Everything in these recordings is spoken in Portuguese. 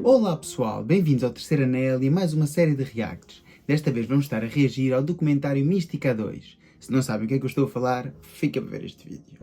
Olá pessoal, bem-vindos ao Terceiro Anel e mais uma série de reacts. Desta vez vamos estar a reagir ao documentário Mística 2. Se não sabem o que é que eu estou a falar, fica para ver este vídeo.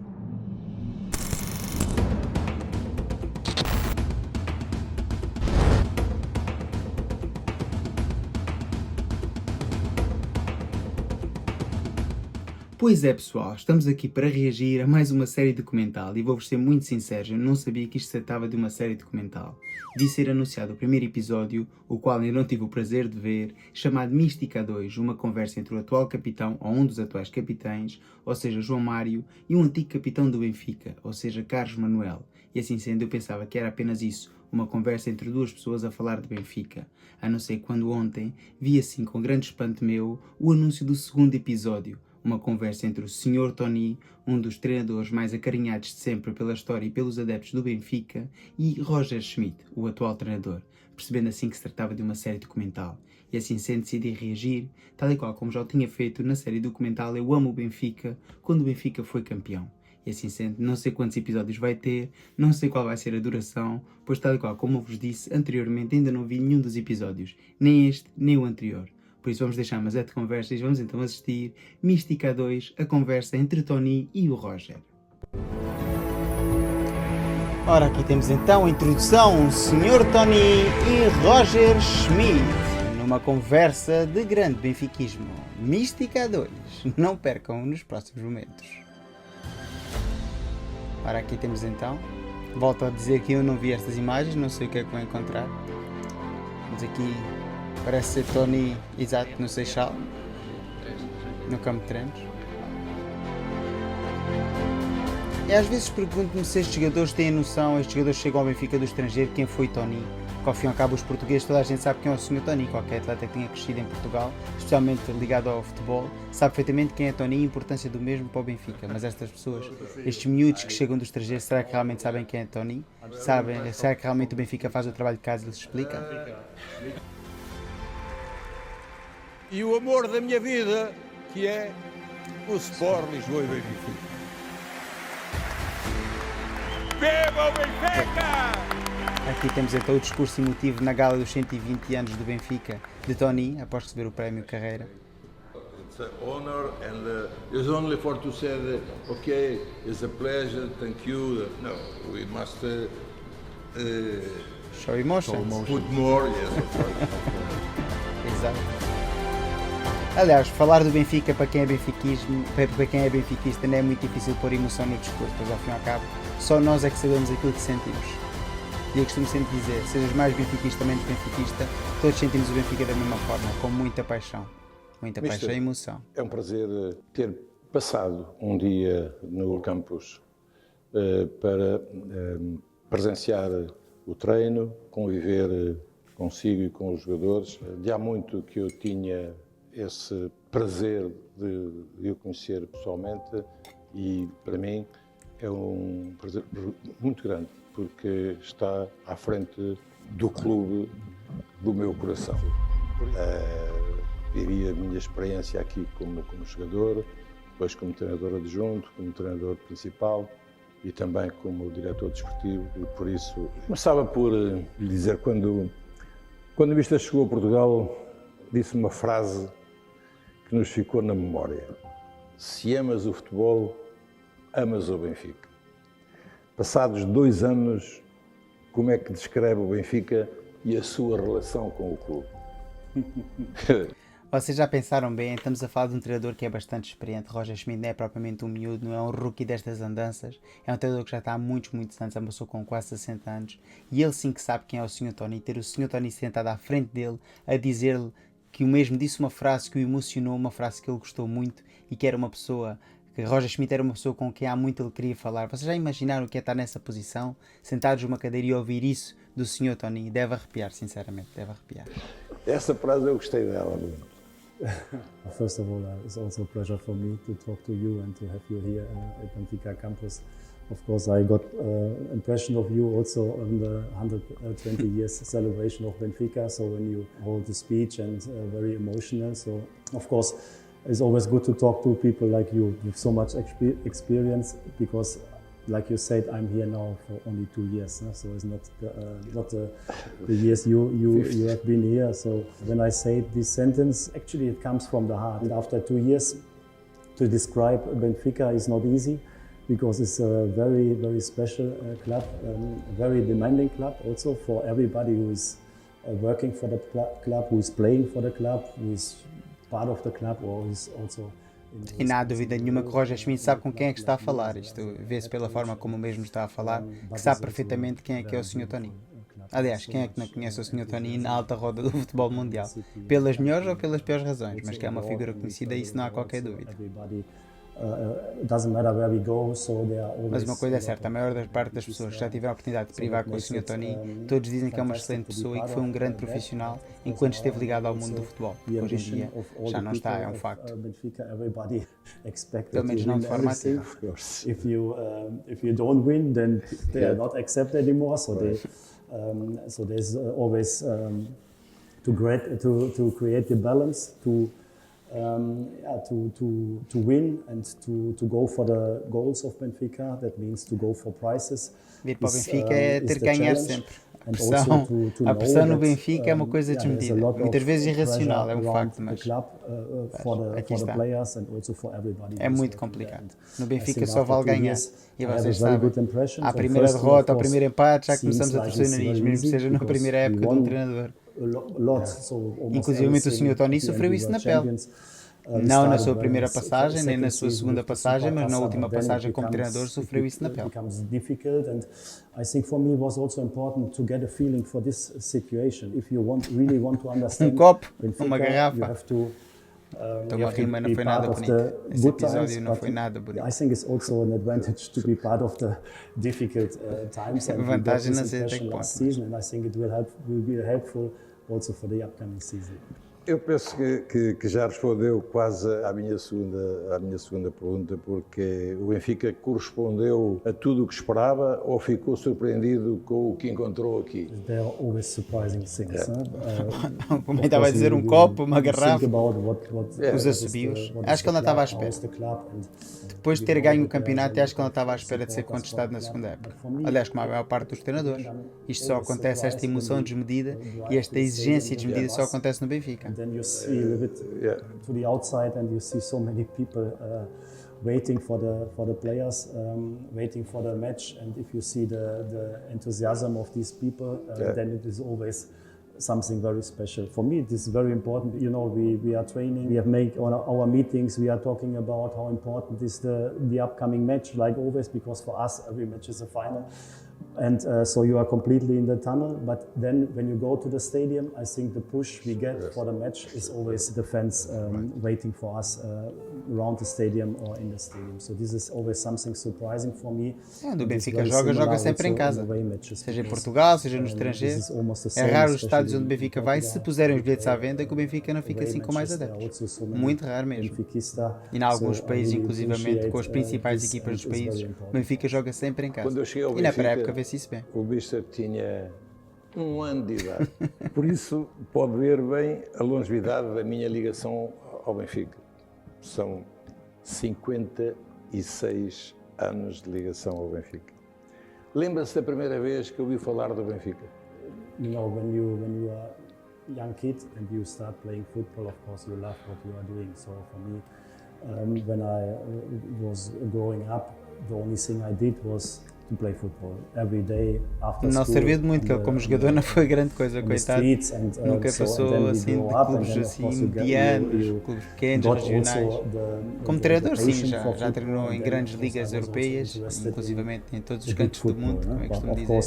Pois é pessoal, estamos aqui para reagir a mais uma série documental e vou-vos ser muito sincero, eu não sabia que isto se tratava de uma série documental. Vi ser anunciado o primeiro episódio, o qual ainda não tive o prazer de ver, chamado Mística 2, uma conversa entre o atual capitão ou um dos atuais capitães, ou seja, João Mário, e um antigo capitão do Benfica, ou seja, Carlos Manuel. E assim sendo, eu pensava que era apenas isso, uma conversa entre duas pessoas a falar de Benfica. A não ser quando ontem vi assim com grande espanto meu o anúncio do segundo episódio. Uma conversa entre o Sr. Tony, um dos treinadores mais acarinhados de sempre pela história e pelos adeptos do Benfica, e Roger Schmidt, o atual treinador, percebendo assim que se tratava de uma série documental. E assim sendo, decidi reagir, tal e qual como já o tinha feito na série documental Eu Amo o Benfica, quando o Benfica foi campeão. E assim sendo, não sei quantos episódios vai ter, não sei qual vai ser a duração, pois tal e qual como eu vos disse anteriormente, ainda não vi nenhum dos episódios, nem este, nem o anterior. Por isso vamos deixar mais de conversas e vamos então assistir Mística 2, a conversa entre Tony e o Roger. Ora, aqui temos então a introdução, Sr. Tony e Roger Schmidt, numa conversa de grande benfiquismo. Mística 2, não percam nos próximos momentos. Ora, aqui temos então, volto a dizer que eu não vi estas imagens, não sei o que é que vou encontrar. Vamos aqui. Parece ser Tony, exato, no Seixal, no campo de treinos. E às vezes pergunto-me se estes jogadores têm a noção, estes jogadores chegam ao Benfica do estrangeiro, quem foi Tony. Que ao fim e ao cabo os portugueses, toda a gente sabe quem é o Sr. Tony, qualquer atleta que tenha crescido em Portugal, especialmente ligado ao futebol, sabe perfeitamente quem é Tony e a importância do mesmo para o Benfica. Mas estas pessoas, estes miúdos que chegam do estrangeiro, será que realmente sabem quem é Tony? Sabem? Será que realmente o Benfica faz o trabalho de casa e lhes explica? E o amor da minha vida, que é o Sport Lisboa e Benfica. Viva o Benfica! Aqui temos então o discurso emotivo na gala dos 120 anos do Benfica, de Tony, após receber o prémio Carreira. It's an honor and it's only for to say that, okay, it's a pleasure, thank you. No, we must Show emotion. put more, yes, of course. Exato. Aliás, falar do Benfica para quem é benfiquista não é muito difícil pôr emoção no discurso, pois ao fim e ao cabo, só nós é que sabemos aquilo que sentimos. E eu costumo sempre dizer, sejas mais benfiquista ou menos benfiquista, todos sentimos o Benfica da mesma forma, com muita paixão. Muita paixão e emoção. É um prazer ter passado um dia no campus para presenciar o treino, conviver consigo e com os jogadores. De há muito que eu tinha esse prazer de o conhecer pessoalmente e para mim é um prazer muito grande porque está à frente do clube do meu coração. Vivi a minha experiência aqui como jogador, depois como treinador adjunto, como treinador principal e também como diretor desportivo e por isso começava por lhe dizer quando o Mister chegou a Portugal disse uma frase que nos ficou na memória. Se amas o futebol, amas o Benfica. Passados 2 anos, como é que descreve o Benfica e a sua relação com o clube? Vocês já pensaram bem, estamos a falar de um treinador que é bastante experiente. Roger Schmidt não é propriamente um miúdo, não é um rookie destas andanças. É um treinador que já está há muitos anos, amassou com quase 60 anos. E ele sim que sabe quem é o Sr. Tony. Ter o Sr. Tony sentado à frente dele a dizer-lhe que o mesmo disse uma frase que o emocionou, uma frase que ele gostou muito e que era uma pessoa, que Roger Schmidt era uma pessoa com quem há muito ele queria falar. Vocês já imaginaram o que é estar nessa posição, sentados numa cadeira e ouvir isso do Sr. Tony? Deve arrepiar, sinceramente, deve arrepiar. Essa frase eu gostei dela muito. First of all, it's also a pleasure for me to talk to you and to have you here at Benfica campus. Of course, I got impression of you also on the 120 years celebration of Benfica. So when you hold the speech and very emotional. So of course, it's always good to talk to people like you with so much experience because like you said, I'm here now for only 2 years, so it's not the years you have been here. So when I say this sentence, actually it comes from the heart. And after 2 years, to describe Benfica is not easy, because it's a very, very special club, a very demanding club also for everybody who is working for the club, who is playing for the club, who is part of the club, or who is also... E não há dúvida nenhuma que o Roger Schmidt sabe com quem é que está a falar. Isto vê-se pela forma como o mesmo está a falar, que sabe perfeitamente quem é o Sr. Tony. Aliás, quem é que não conhece o Sr. Tony na alta roda do futebol mundial? Pelas melhores ou pelas piores razões, mas que é uma figura conhecida, isso não há qualquer dúvida. Mas uma coisa é certa, a maior parte das pessoas que já tiveram a oportunidade de privar com o Sr. Tony, todos dizem que é uma excelente pessoa e que foi um grande profissional enquanto esteve ligado ao mundo do futebol. Hoje em dia já não está, é um facto. Pelo menos não de forma ativa. If you don't win, then they are not accepted anymore. So there's always to create the balance to win and to go for the goals of Benfica. That means to go for prizes. Vir para o Benfica é ter que ganhar sempre. A pressão no Benfica é uma coisa desmedida, muitas vezes irracional, é um facto, mas aqui está. É muito complicado. No Benfica só vale ganhar. E vocês sabem, à primeira derrota, ao primeiro empate, já começamos a torcer o nariz, mesmo que seja na primeira época de um treinador. Inclusive o Sr. Tony sofreu isso na pele. Não na sua primeira passagem, nem na sua segunda passagem, mas na última passagem como treinador sofreu isso na pele. I think for me it was also important to get a feeling for this situation. If you really want to understand copo, Benfica, uma garrafa. You have to, Então uma rima não foi nada bonita. Esse episódio não foi nada bonito. I think it's also an advantage to be part of the difficult times. A vantagem não sei até que ponto. And I think it will be helpful also for the upcoming season. Eu penso que já respondeu quase à minha segunda pergunta, porque o Benfica correspondeu a tudo o que esperava ou ficou surpreendido com o que encontrou aqui? There are always surprising things. Como estava a dizer, um copo, uma garrafa, os assobios. Acho que ele não estava à espera. Depois de ter ganho o campeonato, acho que ele não estava à espera de ser contestado na segunda época. Aliás, como a maior parte dos treinadores. Isto só acontece, esta emoção desmedida e esta exigência desmedida só acontece no Benfica. Then you see a little bit to the outside, and you see so many people waiting for the players, waiting for the match. And if you see the enthusiasm of these people, then it is always something very special. For me, it is very important. You know, we are training. We have made on our meetings. We are talking about how important is the upcoming match, like always, because for us every match is a final. And so you are completely in the tunnel, but then when you go to the stadium, I think the push we get for the match is always the fans waiting for us around the stadium or in the stadium. So this is always something surprising for me. Onde o Benfica joga sempre em casa, seja em Portugal, seja no estrangeiro. É raro os estádios onde o Benfica vai, se puserem os bilhetes à venda, que o Benfica não fica assim com mais adeptos. Muito raro mesmo. E em alguns países, inclusivamente, com as principais equipas dos países, o Benfica joga sempre em casa. E na pré-época vê-se isso bem. O Bister tinha 1 ano de idade. Por isso, pode ver bem a longevidade da minha ligação ao Benfica. São 56 anos de ligação ao Benfica. Lembra-se da primeira vez que ouviu falar do Benfica? You know, when you are a young kid and you start playing football, of course you love what you are doing. So for me, when I was growing up, the only thing I did was to play football every day after não school. serviu de muito, que ele como jogador não foi grande coisa, coitado. Nunca passou assim de clubes assim medianos, clubes pequenos, regionais. Como treinador, sim, já treinou em grandes ligas europeias, inclusivamente em todos os cantos do mundo, como é que costumo dizer.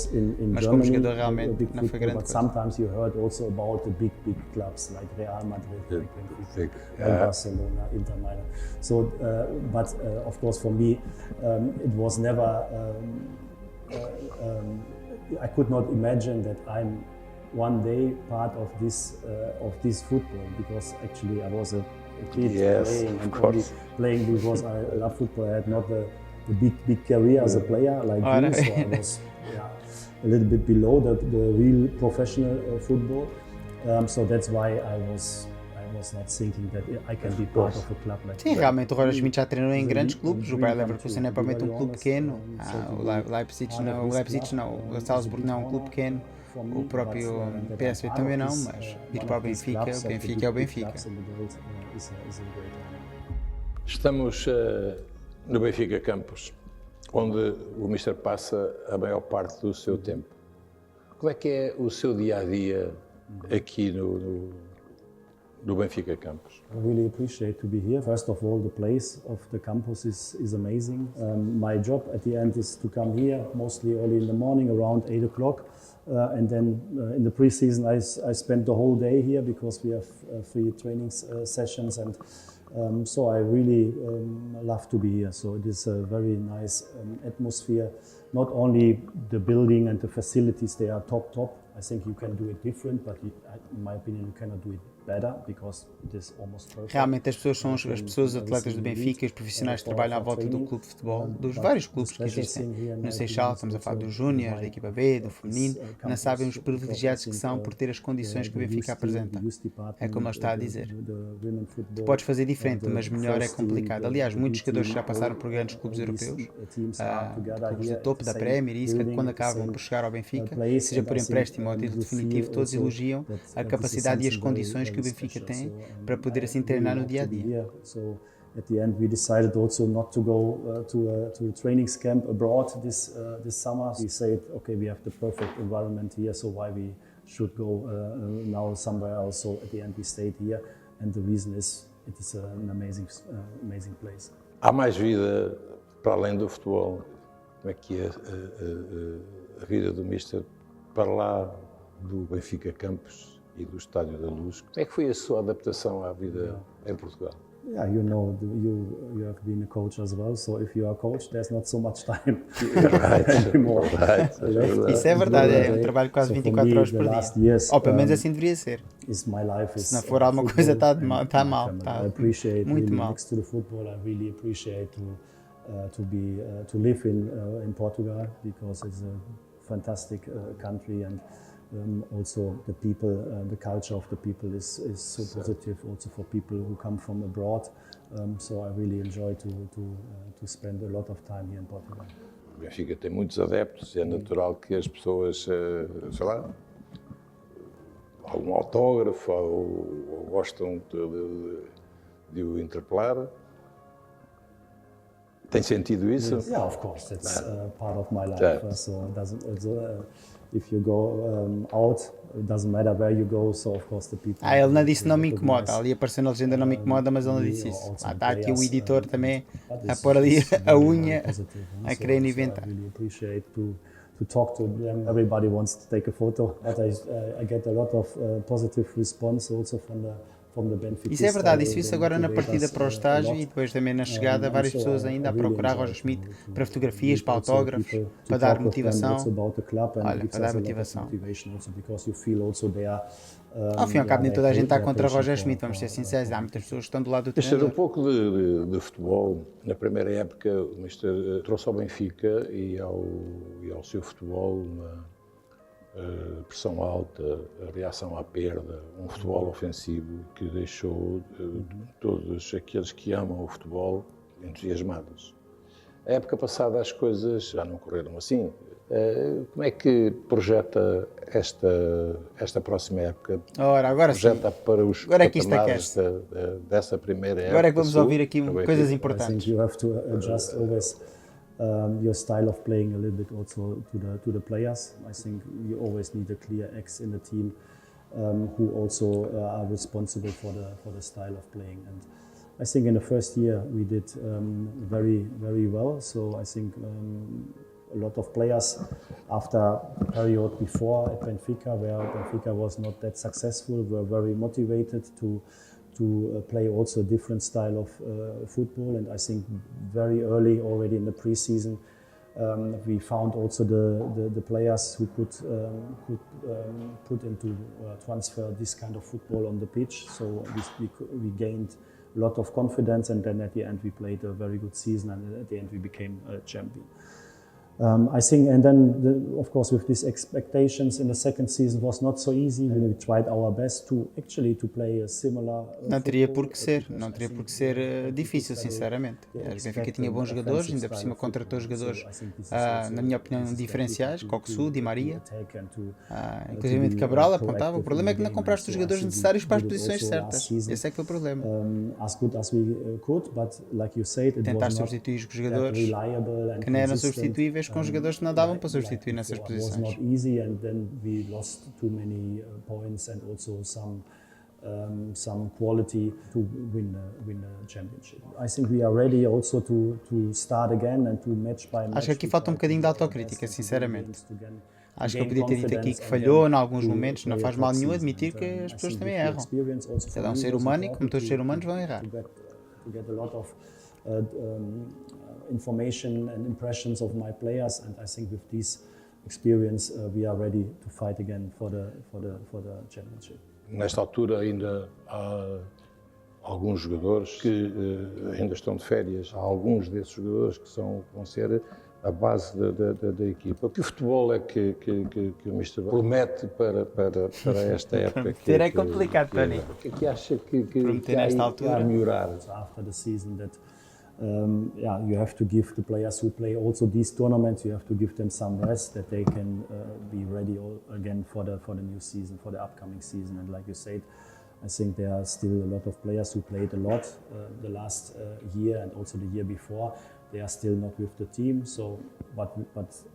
Mas como jogador realmente não foi grande coisa. Sometimes you heard also about the big clubs like Real Madrid, Barcelona, Inter Milan. So, but of course for me, it was never. I could not imagine that I'm one day part of this football, because actually I was a kid playing because I love football. I had not the big career as a player like you, so I was a little bit below the real professional football. So that's why I was not thinking that I can be part of a club like Sim, that. realmente o Roger Schmidt já treinou em grandes clubes. O Bayer Leverkusen é provavelmente um clube pequeno. O Leipzig não, o Salzburg não é um clube pequeno. O próprio PSV também não, mas ir para o Benfica é o Benfica. Estamos no Benfica Campos, onde o Mister passa a maior parte do seu tempo. Como é que é o seu dia-a-dia aqui no Benfica Campos? I really appreciate to be here. First of all, the place of the campus is amazing. My job at the end is to come here, mostly early in the morning, around 8 o'clock. And then in the pre-season, I spend the whole day here because we have 3 training sessions. And so I really love to be here. So it is a very nice atmosphere. Not only the building and the facilities, they are top. I think you can do it different, but in my opinion, you cannot do it better because it is almost perfect. Realmente as pessoas são as pessoas, os atletas do Benfica, os profissionais que trabalham à volta do clube de futebol, dos vários clubes que existem no Seixal. Estamos a falar dos Júniores, da equipa B, do feminino. Não sabem os privilegiados que são por ter as condições que o Benfica apresenta. É como ele está a dizer. Tu podes fazer diferente, mas melhor é complicado. Aliás, muitos jogadores já passaram por grandes clubes europeus, clubes de topo da Premier, e isso que quando acabam por chegar ao Benfica, seja por empréstimo ou título definitivo, todos elogiam a capacidade e as condições que o Benfica tem para poder assim treinar no dia a dia. At the end, we decided also not to go to a training camp abroad this summer. We said, okay, we have the perfect environment here, so why we should go now somewhere else? So at the end, we stayed here, and the reason is it is an amazing place. Há mais vida para além do futebol? Como é que é a vida do Mister para lá do Benfica Campos e do Estádio da Luz? Como é que foi a sua adaptação à vida em Portugal? Yeah, you know, you have been a coach as well, so if you are a coach, there's not so much time anymore. Isso é verdade, é um trabalho quase 24 horas por dia. Ou pelo menos assim deveria ser. Se não for alguma coisa, está mal, está muito mal. Next to the football, I really appreciate to live in Portugal because it's a fantastic country, and also the people, the culture of the people is so positive also for people who come from abroad. So I really enjoy to spend a lot of time here in Portugal. O Benfica tem muitos adeptos e é natural que as pessoas, sei lá, algum autógrafo ou gostam de o interpelar. Tem sentido isso? Yes. Yeah, of course, it's part of my life. So it doesn't also, if you go out, it doesn't matter where you go. So of course the people. Ele não disse não me incomoda. Ali apareceu na legenda não me incomoda, mas ele não disse isso. Está aqui o editor também a pôr ali a unha a querer inventar. I really appreciate to talk to them. Everybody wants to take a photo, but I get a lot of positive response also from the Benfica. Isso é verdade, isso viu-se agora na partida para o estágio e depois também na chegada, várias pessoas ainda a procurar Roger Schmidt para fotografias, para autógrafos, para dar motivação. Olha, para dar motivação. Ao fim e ao cabo, nem toda a gente está contra Roger Schmidt, vamos ser sinceros, há muitas pessoas que estão do lado do treinador. Um pouco de futebol. Na primeira época, o Mister trouxe ao Benfica e ao seu futebol uma pressão alta, a reação à perda, um futebol ofensivo que deixou todos aqueles que amam o futebol entusiasmados. A época passada as coisas já não correram assim. Como é que projeta esta próxima época? Agora projeta sim. Para os patamares dessa primeira época? Agora é que vamos ouvir aqui coisas importantes. I think you have to adjust always your style of playing a little bit also to the players. I think you always need a clear X in the team who also are responsible for the style of playing. And I think in the first year we did very well. So I think a lot of players after the period before at Benfica, where Benfica was not that successful, were very motivated to play also a different style of football. And I think very early already in the pre-season we found also the players who could put into transfer this kind of football on the pitch. So we gained a lot of confidence, and then at the end we played a very good season, and at the end we became a champion. I think, and then of course with these expectations in the second season was not so easy. We tried our best to actually to play a similar. Não teria por que ser, não teria por que ser difícil, sinceramente. O Benfica tinha bons jogadores, ainda por cima contratou jogadores, na minha opinião, diferenciais, Coxu, Di Maria, inclusive de Cabral apontava. O problema é que não compraste os jogadores necessários para as posições certas. Esse é que foi o problema. As good as we could, but like you said, it tentar was not substituir os jogadores que não eram substituíveis com jogadores que não davam para substituir nessas posições. It was not easy, and then we lost too many points and also some quality to win the championship. I think we are ready also to start again and to match by match. Acho que aqui falta um bocadinho de autocrítica, sinceramente. Acho que eu podia ter dito aqui que falhou em alguns momentos, não faz mal nenhum admitir que as pessoas também erram. Cada é um ser humano e como todos os seres humanos vão errar. To get a lot of information and impressions of my players, and I think with this experience we are ready to fight again for the championship. Nesta altura ainda há alguns jogadores que ainda estão de férias. Há alguns desses jogadores que vão ser a base da equipa. O que futebol é que o Mr. promete para esta época? Prometer é complicado, Tony. O que é que acha que nesta altura há a melhorar? After the season that you have to give the players who play also these tournaments, you have to give them some rest that they can be ready again for the new season, for the upcoming season. And like you said, I think there are still a lot of players who played a lot the last year and also the year before. They are still not with the team, so but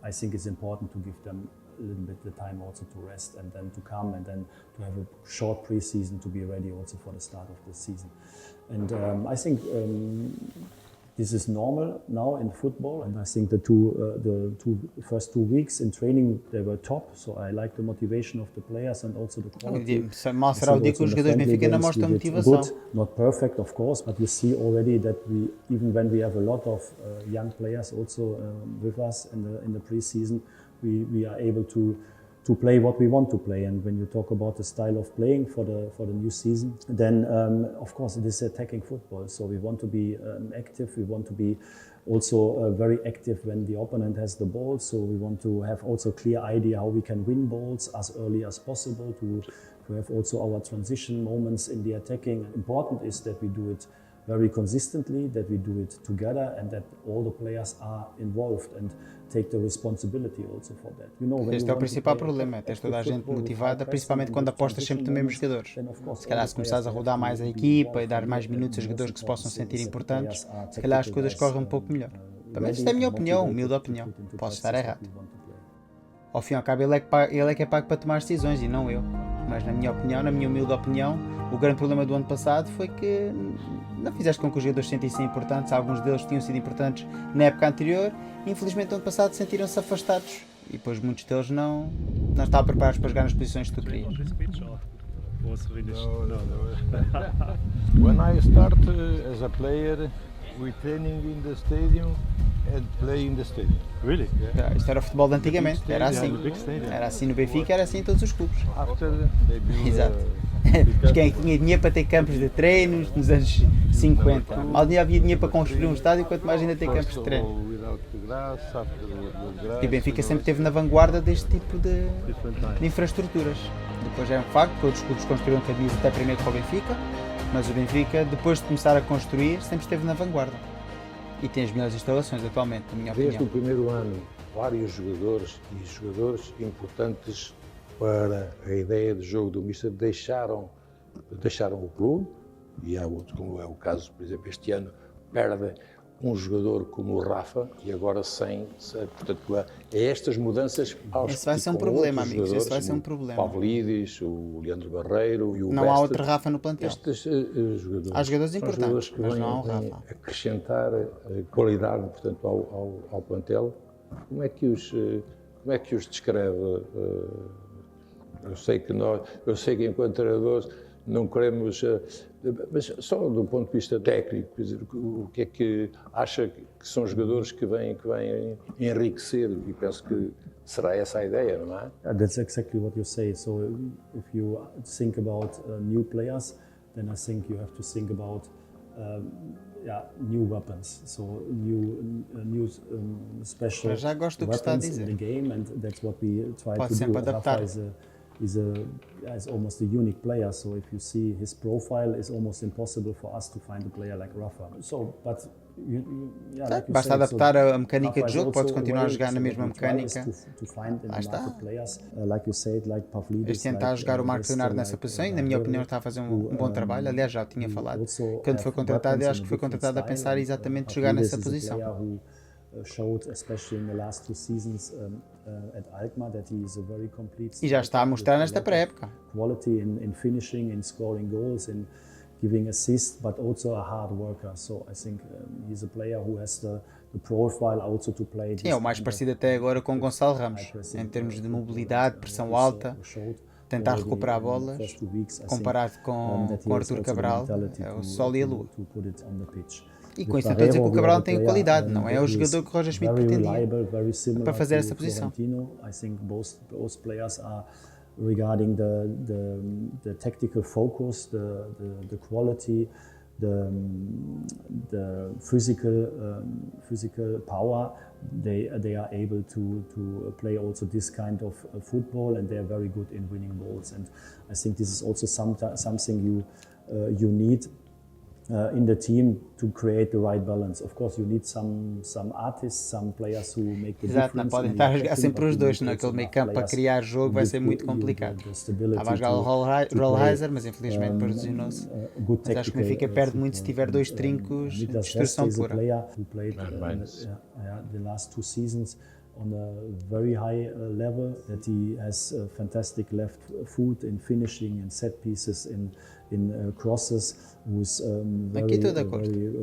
I think it's important to give them a little bit the time also to rest and then to come and then to have a short pre-season to be ready also for the start of the season. And I think this is normal now in football, and I think the first 2 weeks in training they were top. So I like the motivation of the players and also the quality. Mal será o dia que os jogadores do Benfica não mostram motivação. Not perfect, of course, but you see already that even when we have a lot of young players also with us in the pre-season, we are able to play what we want to play. And when you talk about the style of playing for the new season, then of course it is attacking football. So we want to be active. We want to be also very active when the opponent has the ball. So we want to have also a clear idea how we can win balls as early as possible, to have also our transition moments in the attacking. Important is that we do it very consistently, that we do it together, and that all the players are involved and take the responsibility also for that. Este é o principal problema, é ter toda a gente motivada, principalmente quando apostas sempre nos mesmos jogadores. Se calhar se começares a rodar mais a equipa e dar mais minutos a jogadores que se possam sentir importantes, se calhar as coisas correm um pouco melhor. Também esta é a minha opinião, humilde opinião. Posso estar errado. Ao fim e ao cabo ele é que é pago para tomar as decisões e não eu. Mas na minha opinião, na minha humilde opinião, o grande problema do ano passado foi que não fizeste com que os jogadores se sentissem importantes. Alguns deles tinham sido importantes na época anterior e infelizmente no ano passado sentiram-se afastados e depois muitos deles não estavam preparados para jogar nas posições que tu querias. When I start as a player, we training in the stadium and play in the stadium. Really? Yeah. Isto era o futebol de antigamente, era assim. Era assim no Benfica, era assim em todos os clubes. After they build, Exato. Quem tinha dinheiro para ter campos de treinos nos anos 50. Mal havia dinheiro para construir um estádio, quanto mais ainda ter campos de treino. E o Benfica sempre esteve na vanguarda deste tipo de infraestruturas. Depois é um facto que outros clubes construíram academias até primeiro que o Benfica, mas o Benfica, depois de começar a construir, sempre esteve na vanguarda. E tem as melhores instalações atualmente, na minha opinião. Desde o primeiro ano, vários jogadores importantes para a ideia de jogo do Mister deixaram o clube, e há outros, como é o caso, por exemplo, este ano, perde um jogador como o Rafa e agora portanto, é estas mudanças aos Esse vai ser um problema, amigos, esse vai ser um problema. O Pavlidis, o Leandro Barreiro e o Não há outro Rafa no plantel. Estes jogadores, há jogadores importantes, que mas não há um vêm Rafa. acrescentar qualidade, portanto, ao plantel. Como é que os descreve? Eu sei que enquanto treinadores não queremos, mas só do ponto de vista técnico, quer dizer, o que é que acha que são jogadores que vêm enriquecer, e penso que será essa a ideia, não é? That's exactly what you say. So if you think about new players, then I think you have to think about new weapons, so new special Para já gosto do que está a weapons in the dizer. game, and that's what we try Pode to sempre do. adaptar. Rafa is almost a unique player, so if you see his profile, it's almost impossible for us to find a player like Rafa. So, but like you Basta say, adaptar a mecânica Rafa de is jogo, also podes continuar a away, jogar na so mesma what we try is mecânica. to find in Lá the está. market players, like you said, like Pavlidis, Tens de tentar like, jogar o Marcos Dest, Leonardo nessa like, posição e, na minha opinião, está a fazer um bom trabalho. Aliás, já o tinha falado. Quando foi contratado, eu acho que foi contratado a pensar exatamente jogar nessa posição. Showed, especially in the last 2 seasons at Alkmaar, that he is a very complete E já está a mostrar nesta pré-época. quality in finishing, in scoring goals, in giving assists, but also a hard worker. So I think he's a player who has the profile also to play. Sim, é o mais parecido até agora com o Gonçalo Ramos, em termos de mobilidade, pressão alta, tentar recuperar bolas, comparado com Arthur Cabral, é o sol e a lua. E com isso não estou a dizer que o Cabral não tem qualidade, não é o jogador que o Roger Schmidt pretendia para fazer essa posição. I think both players are regarding the tactical focus, the quality, the physical power. They are able to play also this kind of football, and they are very good in winning balls. And I think this is also something you need in the team to create the right balance. Of course, you need some artists, some players who make the Exato, não difference. podem estar a jogar sempre os dois, naquele meio campo para criar jogo vai ser muito complicado. Estava a jogar o Rollheiser, mas infelizmente depois lesionou-se. Mas acho que o Benfica perde muito se tiver dois trincos de destruição pura. Who played the last 2 seasons on a very high level, that he has a fantastic left foot in finishing, in set pieces, in crosses, who's very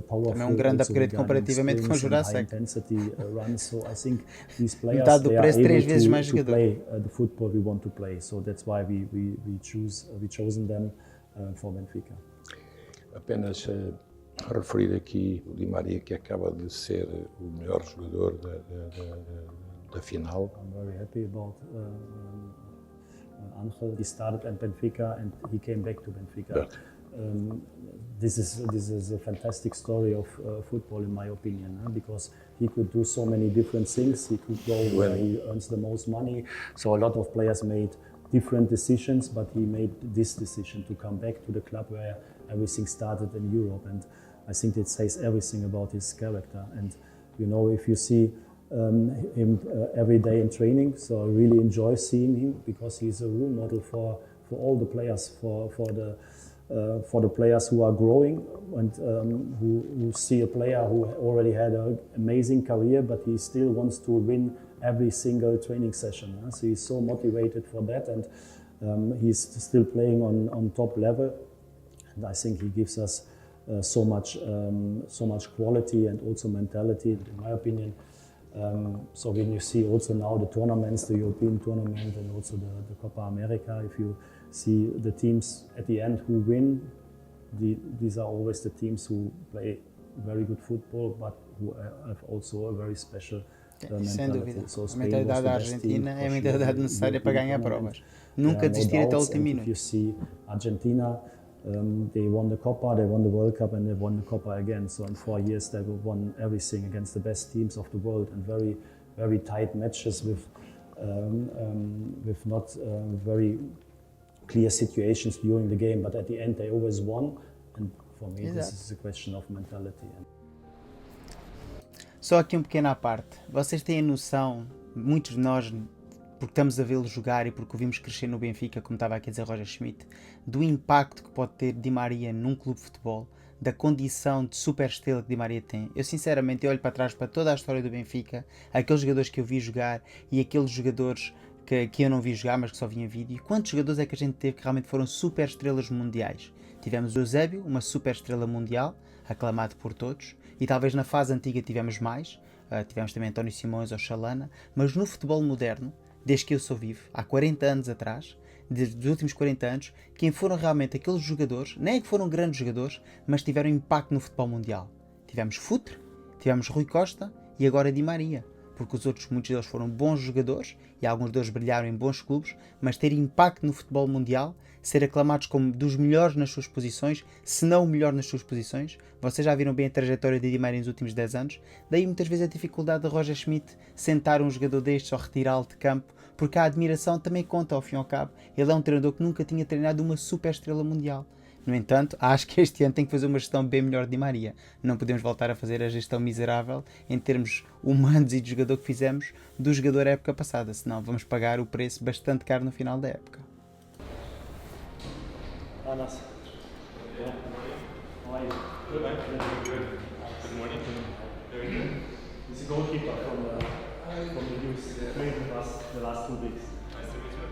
powerful. Também grande upgrade comparativamente com o Jurasek. Metade do preço, 3 vezes mais jogador. Play the football we want to play, so that's why we chosen them for Benfica. Apenas referir aqui o Di Maria, que acaba de ser o melhor jogador da final. I'm very happy about Angel. He started at Benfica and he came back to Benfica. This is a fantastic story of football, in my opinion, because he could do so many different things. He could go where he earns the most money. So a lot of players made different decisions, but he made this decision to come back to the club where everything started in Europe. And I think it says everything about his character. And you know, if you see him every day in training, so I really enjoy seeing him, because he's a role model for all the players, for the players who are growing and who see a player who already had an amazing career, but he still wants to win every single training session. So he's so motivated for that, and he's still playing on top level. And I think he gives us so much quality and also mentality, in my opinion. So when you see also now the tournaments, the European tournament and also the Copa America, if you see the teams at the end who win, these are always the teams who play very good football, but who have also a very special sem mentality. dúvida. So A Spain mentalidade was the da best Argentina team, é a for mentalidade sure, necessária in para the ganhar tournament. provas. Nunca No desistir até o doubts. último And if minuto. you see Argentina, they won the Copa, they won the World Cup, and they won the Copa again. So in 4 years they won everything against the best teams of the world, and very, very tight matches with not very clear situations during the game. But at the end they always won, and for me this is a question of mentality. Só aqui um pequeno à parte. Vocês têm a noção, muitos de nós, porque estamos a vê-lo jogar e porque o vimos crescer no Benfica, como estava aqui a dizer Roger Schmidt, do impacto que pode ter Di Maria num clube de futebol, da condição de super estrela que Di Maria tem. Eu sinceramente olho para trás para toda a história do Benfica, aqueles jogadores que eu vi jogar e aqueles jogadores que eu não vi jogar, mas que só vi em vídeo. E quantos jogadores é que a gente teve que realmente foram super estrelas mundiais? Tivemos o Eusébio, uma super estrela mundial, aclamado por todos, e talvez na fase antiga tivemos mais, tivemos também António Simões ou Chalana, mas no futebol moderno, desde que eu sou vivo, há 40 anos atrás, dos últimos 40 anos, quem foram realmente aqueles jogadores, nem é que foram grandes jogadores, mas tiveram impacto no futebol mundial. Tivemos Futre, tivemos Rui Costa e agora Di Maria. porque muitos deles foram bons jogadores e alguns deles brilharam em bons clubes, mas ter impacto no futebol mundial, ser aclamados como dos melhores nas suas posições, se não o melhor nas suas posições. Vocês já viram bem a trajetória de Di Maria nos últimos 10 anos, daí muitas vezes a dificuldade de Roger Schmidt sentar um jogador destes ou retirá-lo de campo, porque a admiração também conta ao fim e ao cabo. Ele é um treinador que nunca tinha treinado uma super estrela mundial. No entanto, acho que este ano tem que fazer uma gestão bem melhor de Di Maria. Não podemos voltar a fazer a gestão miserável em termos humanos e de jogador que fizemos do jogador da época passada, senão vamos pagar o preço bastante caro no final da época. Anas. Yeah. How are you? Good, man. Good morning. Very good. He's a goalkeeper from the youth. Played with us the last 2 weeks. Nice to meet you.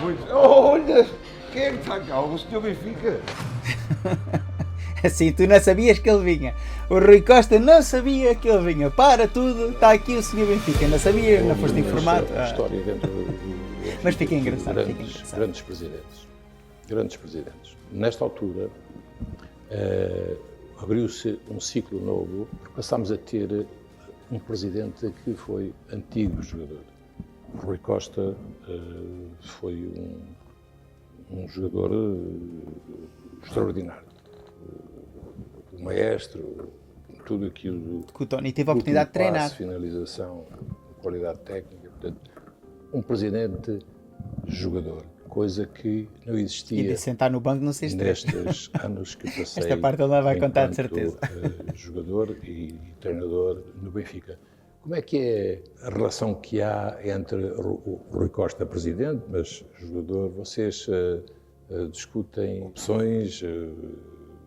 Muito. Olha! Quem é que está cá? O senhor Benfica? Assim, tu não sabias que ele vinha. O Rui Costa não sabia que ele vinha. Para tudo, está aqui o senhor Benfica. Não sabia, não foste informado. História dentro mas fica engraçado. Grandes presidentes. Nesta altura, abriu-se um ciclo novo, porque passámos a ter um presidente que foi antigo jogador. O Rui Costa foi um jogador extraordinário. O maestro, tudo aquilo que o Tony teve a oportunidade de treinar. Finalização, qualidade técnica. Portanto, um presidente jogador, coisa que não existia. E de sentar no banco não sei se nestes anos que passei. Esta parte ele não vai contar de certeza. Jogador e treinador no Benfica. Como é que é a relação que há entre o Rui Costa, presidente, mas jogador? Vocês discutem opções,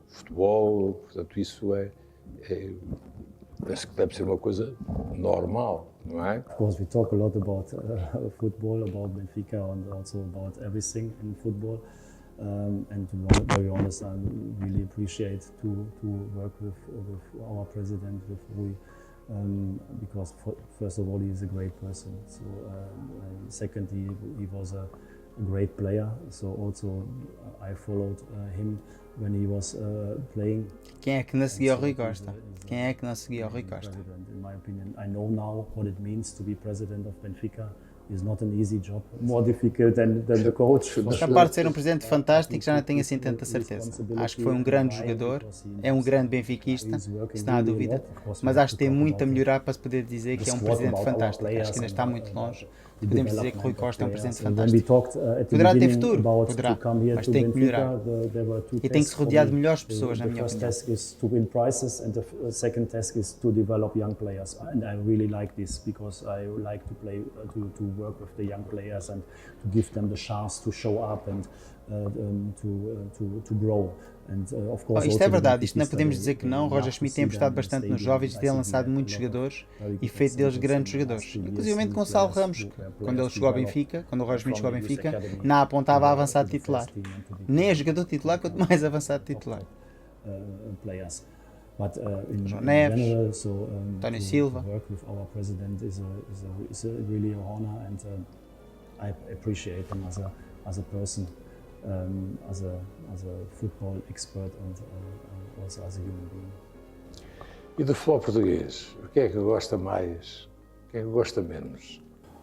futebol, portanto isso penso que deve ser uma coisa normal, não é? Of course, we talk a lot about football, about Benfica, and also about everything in football. And to be very honest, I really appreciate to work with our president, with Rui, because first of all, he is a great person. So, secondly, he was a great player. So also, I followed him when he was playing. Quem é que não seguia o Rui Costa? Quem é que não seguia o Rui Costa? In my opinion, I know now what it means to be president of Benfica. It's not an easy job. More difficult than the coach. Esta parte de ser um presidente fantástico já não tenho assim tanta certeza. Acho que foi um grande jogador, é um grande benfiquista, sem há dúvida, mas acho que tem muito a melhorar para se poder dizer que é um presidente fantástico. Acho que ainda está muito longe. Podemos dizer que Rui Costa é um presidente fantástico. Poderá ter futuro, poderá, mas tem que melhorar. E tem que se rodear de melhores pessoas, na minha opinião. The first task is to win prizes and the second task is to develop young players. And I really like this because I like to play, to work with the young players and to give them the chance to show up and to grow. Isto é verdade, isto não podemos dizer que não. Roger Schmidt tem apostado bastante nos jovens e tem lançado muitos jogadores e feito deles grandes jogadores. Inclusive Gonçalo Ramos, quando ele chegou ao Benfica, quando o Roger Schmidt chegou ao Benfica, não apontava a avançado titular. Nem a jogador titular, quanto mais avançado titular. João Neves, António Silva. Work with our president is really an honor, and I appreciate him as a person, as a football expert, and also as a human being. E do futebol português, o que é que gosta mais? O que é que gosta menos?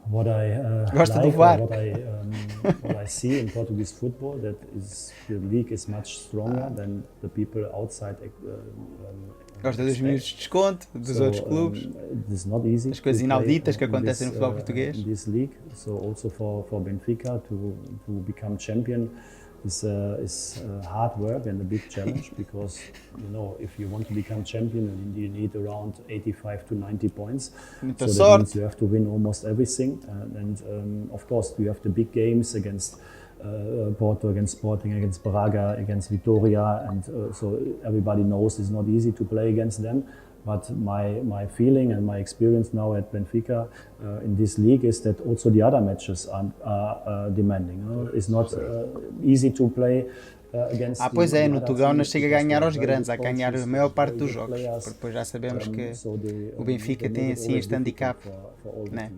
What I Gosta like, do VAR. what I see in Portuguese football, that is the league is much stronger than the people outside. Gosta dos minutos de desconto dos outros clubes, it's not easy as coisas inauditas que acontecem no futebol português. In this league, so also for Benfica to become champion is hard work and a big challenge because if you want to become champion, you need around 85 to 90 points. Muita So that sorte. means you have to win almost everything, and of course you have the big games against Porto, against Sporting, against Braga, against Vitória, and so everybody knows it's not easy to play against them. But my feeling and my experience now at Benfica in this league is that also the other matches are demanding. It's not easy to play against. Pois é, no Tugão não chega a ganhar aos grandes, a ganhar a maior parte dos jogos, porque depois já sabemos que o Benfica tem assim este handicap, né?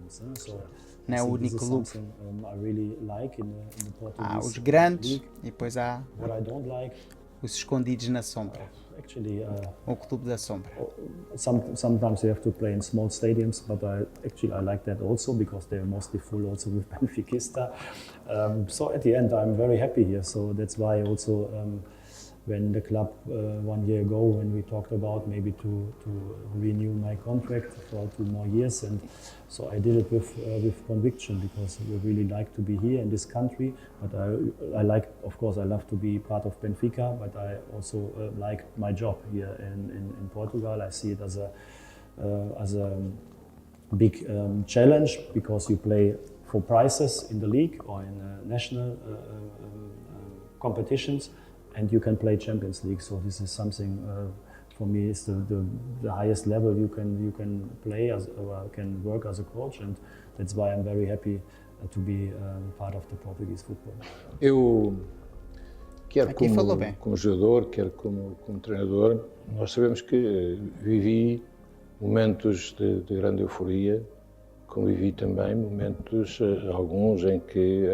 não é o único clube. I really like in the Há Portuguese os grandes league. e depois há What I don't like, os escondidos na sombra, actually, o clube da sombra. sometimes you have to play in small stadiums, but I like that also because they're mostly full also with Benfiquista. So at the end, I'm very happy here. So that's why also when the club 1 year ago, when we talked about maybe to renew my contract for 2 more years, and so I did it with conviction because we really like to be here in this country. But I like, of course, I love to be part of Benfica, but I also like my job here in Portugal. I see it as a big challenge because you play for prizes in the league or in national competitions, and you can play Champions League. So this is something for me is the highest level you can play or can work as a coach, and that's why I'm very happy to be part of the Portuguese football. Eu, quer Aqui falou bem. como jogador, quer como treinador, nós sabemos que vivi momentos de grande euforia, como vivi também momentos, alguns em que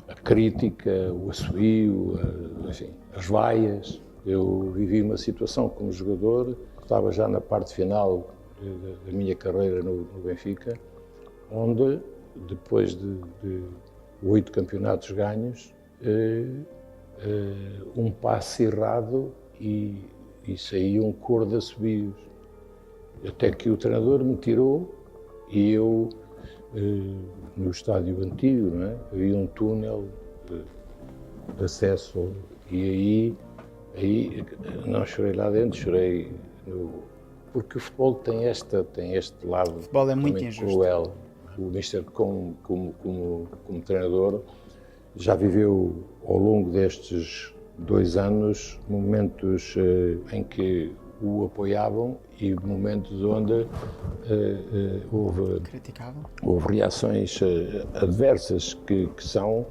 a crítica, o assobio, enfim, as vaias. Eu vivi uma situação como jogador, estava já na parte final da minha carreira no Benfica, onde, depois de 8 campeonatos ganhos, um passe errado e saía um coro de assobios. Até que o treinador me tirou e eu, no estádio antigo, não é? Havia um túnel de acesso e aí não chorei lá dentro, chorei porque o futebol tem este lado O futebol é muito injusto. cruel. O Mister, como treinador, já viveu ao longo destes 2 anos momentos em que o apoiavam e momentos onde houve reações adversas que são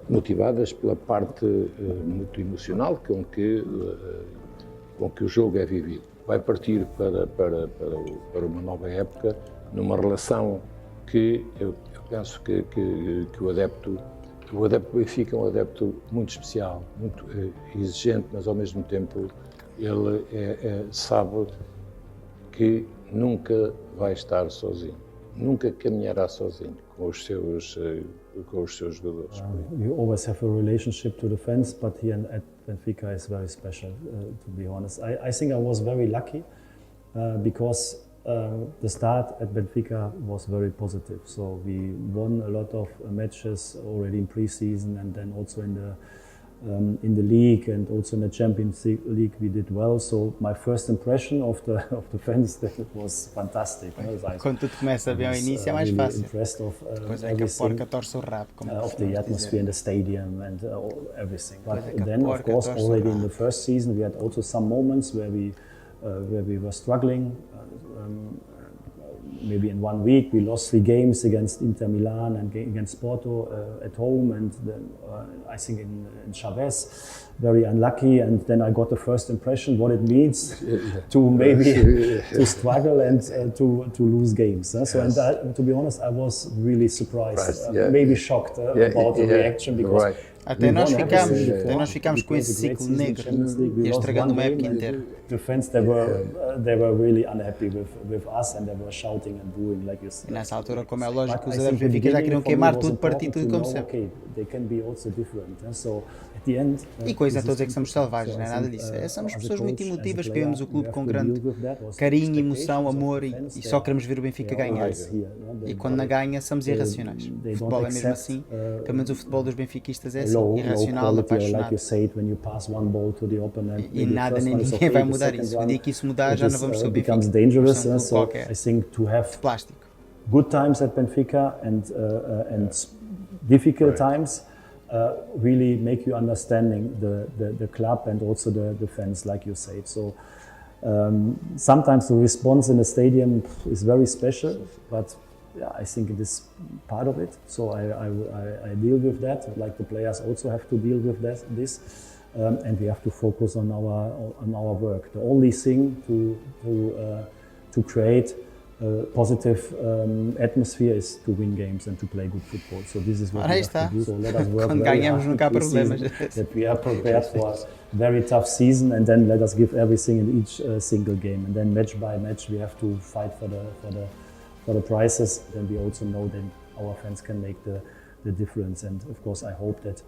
motivadas pela parte muito emocional com que o jogo é vivido. Vai partir para uma nova época, numa relação que eu penso que o adepto Benfica é um adepto muito especial, muito exigente, mas ao mesmo tempo ele sabe que nunca vai estar sozinho, nunca caminhará sozinho com os seus jogadores. You always have a relationship to the fans, but here at Benfica is very special, to be honest. I think I was very lucky because the start at Benfica was very positive. So we won a lot of matches already in pre-season, and then also in the league and also in the Champions League we did well. So my first impression of the fans that it was fantastic. Quando tudo começa bem ao início é mais fácil. Depois é que a porca torce o rabo, como of the atmosphere in the stadium and everything. But then of course already in the first season we had also some moments where we were struggling. Maybe in 1 week we lost 3 games against Inter Milan and against Porto at home, and then, I think in Chavez, very unlucky. And then I got the first impression what it means to maybe to struggle and to lose games. So and to be honest, I was really surprised, maybe shocked about the reaction because. Até nós ficámos com esse ciclo negro e estragando uma época inteira. The fans they were really unhappy with us and they were shouting and booing like you said. E nessa altura, como é lógico, os adeptos do Benfica já queriam queimar tudo, partir tudo como sempre. Okay, they can be also different. So at the end, e coisa a todos é que somos selvagens, não é nada disso. Somos pessoas muito emotivas, que vemos o clube com grande carinho, emoção, amor e só queremos ver o Benfica ganhar. E quando não ganha, somos irracionais. O futebol é mesmo assim, pelo menos o futebol dos benfiquistas é assim, irracional, apaixonado. E nada nem ninguém vai mudar isso. O dia que isso mudar, já não vamos ser o Benfica. I think to have good times at Benfica and difficult times really make you understanding the club and also the fans, like you said. So sometimes the response in the stadium is very special, but I think it is part of it. So I deal with that. Like the players also have to deal with this, and we have to focus on our work. The only thing to create positive atmosphere is to win games and to play good football. So this is what we have to do. So let us work Quando very ganhamos hard nunca há this problemas. season, that we are prepared for a very tough season, and then let us give everything in each single game. And then match by match, we have to fight for the prizes. Then we also know that our fans can make the difference. And of course, I hope that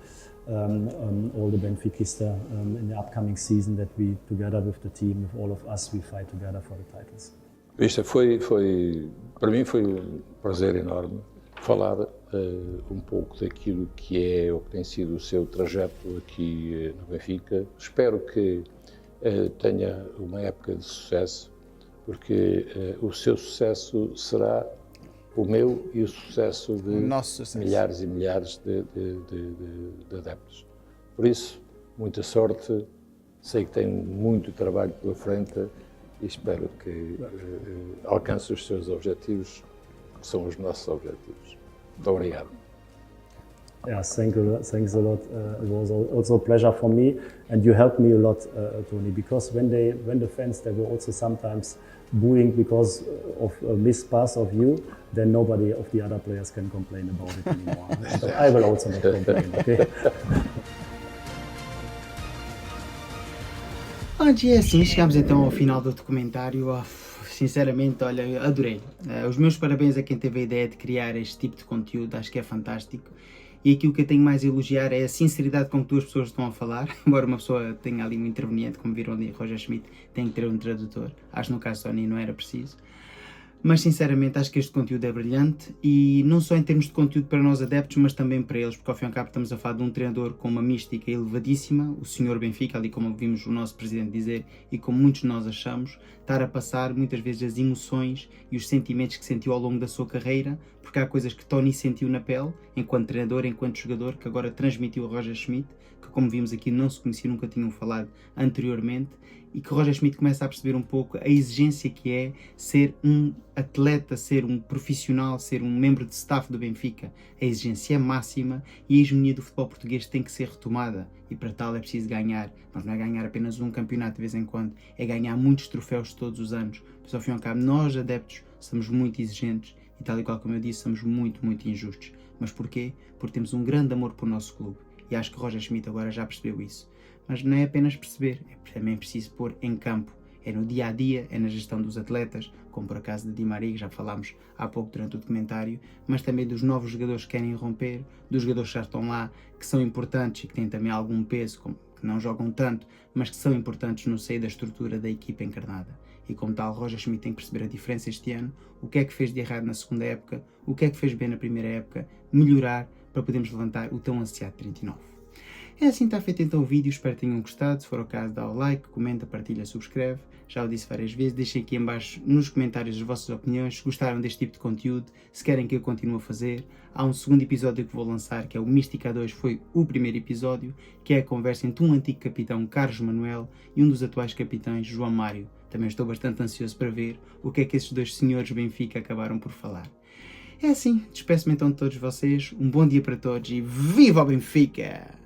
all the Benfiquista in the upcoming season, that we, together with the team, with all of us, we fight together for the titles. Isto para mim foi um prazer enorme falar um pouco daquilo que é ou que tem sido o seu trajeto aqui no Benfica. Espero que tenha uma época de sucesso, porque o seu sucesso será o meu e o sucesso de milhares e milhares de adeptos. Por isso, muita sorte, sei que tem muito trabalho pela frente e espero que alcance os seus objetivos, que são os nossos objetivos. Muito obrigado. Yes, thanks a lot. It was also a pleasure for me, and you helped me a lot, Tony, because when the fans, they were also sometimes booing because of a missed pass of you, then nobody of the other players can complain about it anymore. So I will also not complain, okay? E assim chegamos então ao final do documentário. Sinceramente, olha, adorei. Os meus parabéns a quem teve a ideia de criar este tipo de conteúdo, acho que é fantástico. E aquilo que eu tenho mais a elogiar é a sinceridade com que duas pessoas estão a falar. Embora uma pessoa tenha ali um interveniente, como viram ali, Roger Schmidt, tem que ter um tradutor. Acho que no caso Tony não era preciso. Mas sinceramente acho que este conteúdo é brilhante, e não só em termos de conteúdo para nós adeptos, mas também para eles, porque ao fim e ao cabo estamos a falar de um treinador com uma mística elevadíssima, o Sr. Benfica, ali como vimos o nosso presidente dizer e como muitos de nós achamos, estar a passar muitas vezes as emoções e os sentimentos que sentiu ao longo da sua carreira, porque há coisas que Tony sentiu na pele, enquanto treinador, enquanto jogador, que agora transmitiu a Roger Schmidt, que como vimos aqui não se conhecia, nunca tinham falado anteriormente, e que Roger Schmidt começa a perceber um pouco a exigência que é ser um atleta, ser um profissional, ser um membro de staff do Benfica. A exigência é máxima e a hegemonia do futebol português tem que ser retomada, e para tal é preciso ganhar. Mas não é ganhar apenas um campeonato de vez em quando, é ganhar muitos troféus todos os anos. Pois ao fim e ao cabo nós adeptos somos muito exigentes e, tal e qual como eu disse, somos muito injustos. Mas porquê? Porque temos um grande amor por nosso clube, e acho que Roger Schmidt agora já percebeu isso. Mas não é apenas perceber, é também preciso pôr em campo. É no dia a dia, é na gestão dos atletas, como por acaso de Di Maria, que já falámos há pouco durante o documentário, mas também dos novos jogadores que querem romper, dos jogadores que já estão lá, que são importantes e que têm também algum peso, que não jogam tanto, mas que são importantes no seio da estrutura da equipa encarnada. E como tal, Roger Schmidt tem que perceber a diferença este ano, o que é que fez de errado na segunda época, o que é que fez bem na primeira época, melhorar para podermos levantar o tão ansiado 39. É assim, está feito então o vídeo, espero que tenham gostado. Se for o caso, dá o like, comenta, partilha, subscreve. Já o disse várias vezes, deixem aqui em baixo nos comentários as vossas opiniões, se gostaram deste tipo de conteúdo, se querem que eu continue a fazer. Há um segundo episódio que vou lançar, que é o Mística 2, foi o primeiro episódio, que é a conversa entre um antigo capitão, Carlos Manuel, e um dos atuais capitães, João Mário. Também estou bastante ansioso para ver o que é que esses dois senhores Benfica acabaram por falar. É assim, despeço-me então de todos vocês, um bom dia para todos e viva o Benfica!